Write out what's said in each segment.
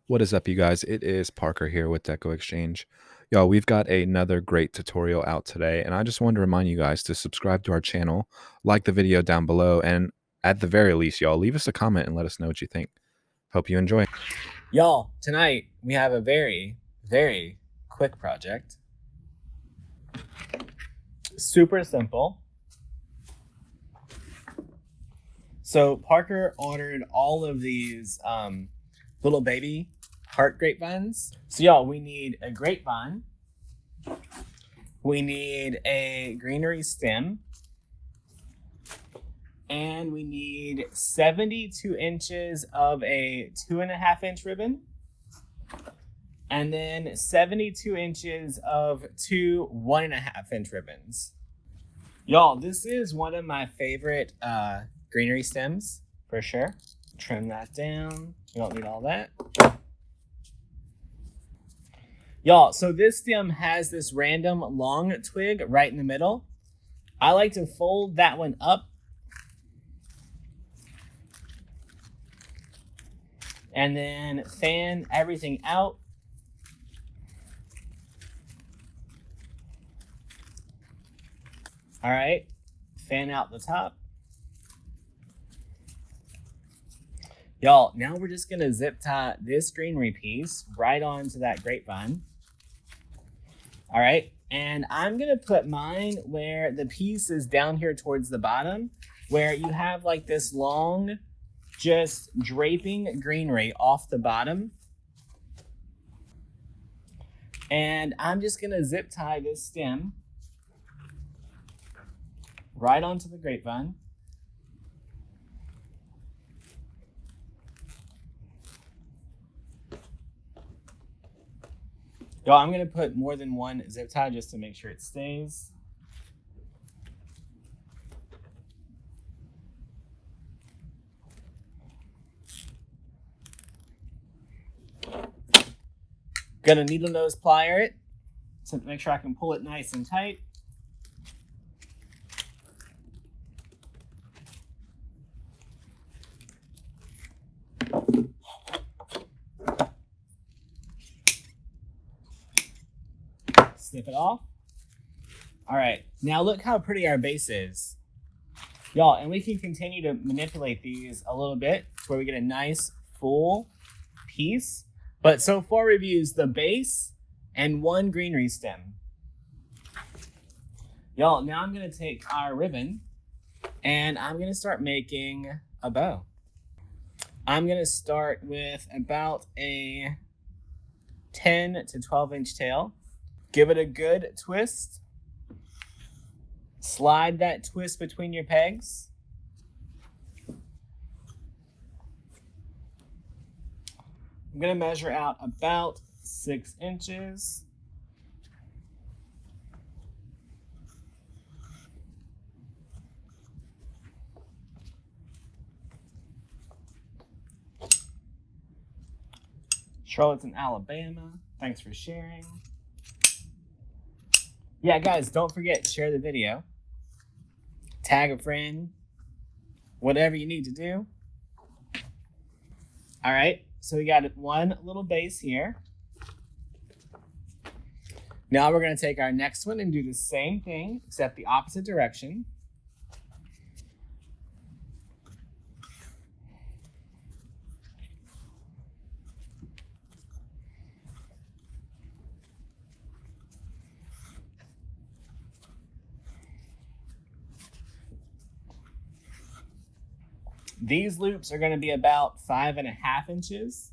What is up, you guys? It is Parker here with DecoExchange. Y'all, we've got another great tutorial out today, and I just wanted to remind you guys to subscribe to our channel, like the video down below, and at the very least, y'all, leave us a comment and let us know what you think. Hope you enjoy. Y'all, tonight we have a very, very quick project. Super simple. So Parker ordered all of these little baby heart grapevines. So y'all, we need a grapevine. We need a greenery stem. And we need 72 inches of a 2.5-inch ribbon. And then 72 inches of two 1.5-inch ribbons. Y'all, this is one of my favorite greenery stems for sure. Trim that down. We don't need all that. Y'all, so this stem has this random long twig right in the middle. I like to fold that one up and then fan everything out. All right, fan out the top. Y'all, now we're just gonna zip tie this greenery piece right onto that grapevine. All right, and I'm gonna put mine where the piece is down here towards the bottom, where you have like this long, just draping greenery off the bottom. And I'm just gonna zip tie this stem right onto the grapevine. Y'all, I'm gonna put more than one zip tie just to make sure it stays. Gonna needle nose plier it to make sure I can pull it nice and tight. Snip it off. All right, now look how pretty our base is. Y'all, and we can continue to manipulate these a little bit to where we get a nice full piece. But so far we've used the base and one greenery stem. Y'all, now I'm gonna take our ribbon and I'm gonna start making a bow. I'm gonna start with about a 10 to 12-inch tail. Give it a good twist. Slide that twist between your pegs. I'm gonna measure out about 6 inches. Charlotte's in Alabama. Thanks for sharing. Yeah, guys, don't forget to share the video. Tag a friend. Whatever you need to do. All right, so we got one little base here. Now we're gonna take our next one and do the same thing, except the opposite direction. These loops are gonna be about 5.5 inches.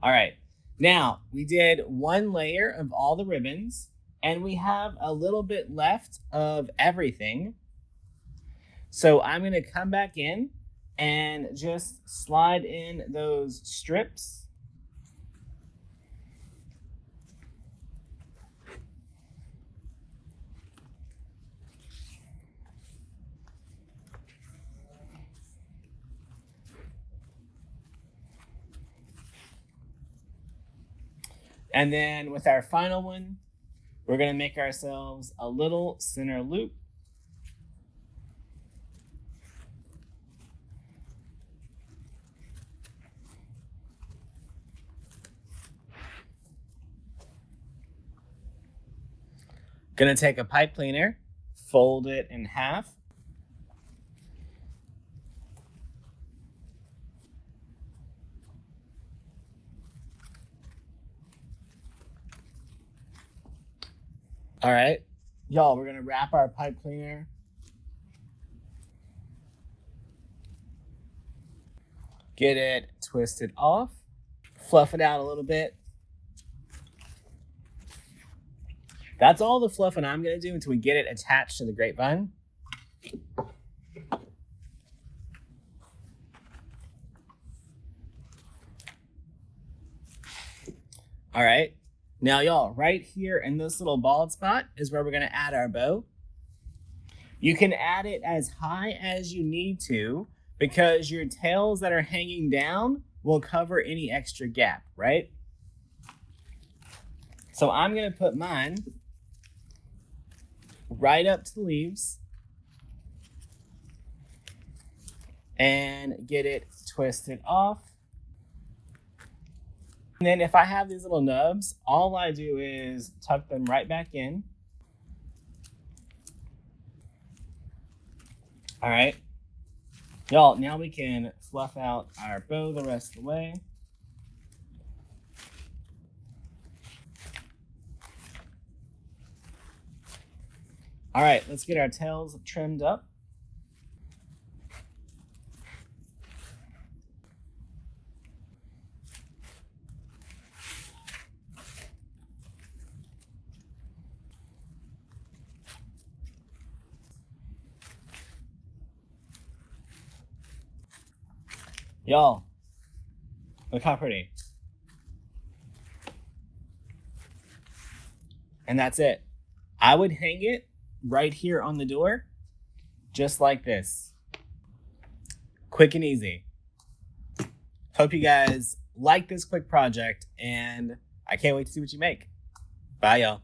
All right, now we did one layer of all the ribbons and we have a little bit left of everything. So I'm gonna come back in and just slide in those strips. And then with our final one, we're going to make ourselves a little center loop. Going to take a pipe cleaner, fold it in half. All right, y'all, we're gonna wrap our pipe cleaner. Get it twisted off, fluff it out a little bit. That's all the fluffing I'm gonna do until we get it attached to the grapevine. All right. Now, y'all, right here in this little bald spot is where we're going to add our bow. You can add it as high as you need to because your tails that are hanging down will cover any extra gap, right? So I'm going to put mine right up to the leaves and get it twisted off. And then if I have these little nubs, all I do is tuck them right back in. All right. Y'all, now we can fluff out our bow the rest of the way. All right, let's get our tails trimmed up. Y'all, look how pretty. And that's it. I would hang it right here on the door, just like this. Quick and easy. Hope you guys like this quick project, and I can't wait to see what you make. Bye, y'all.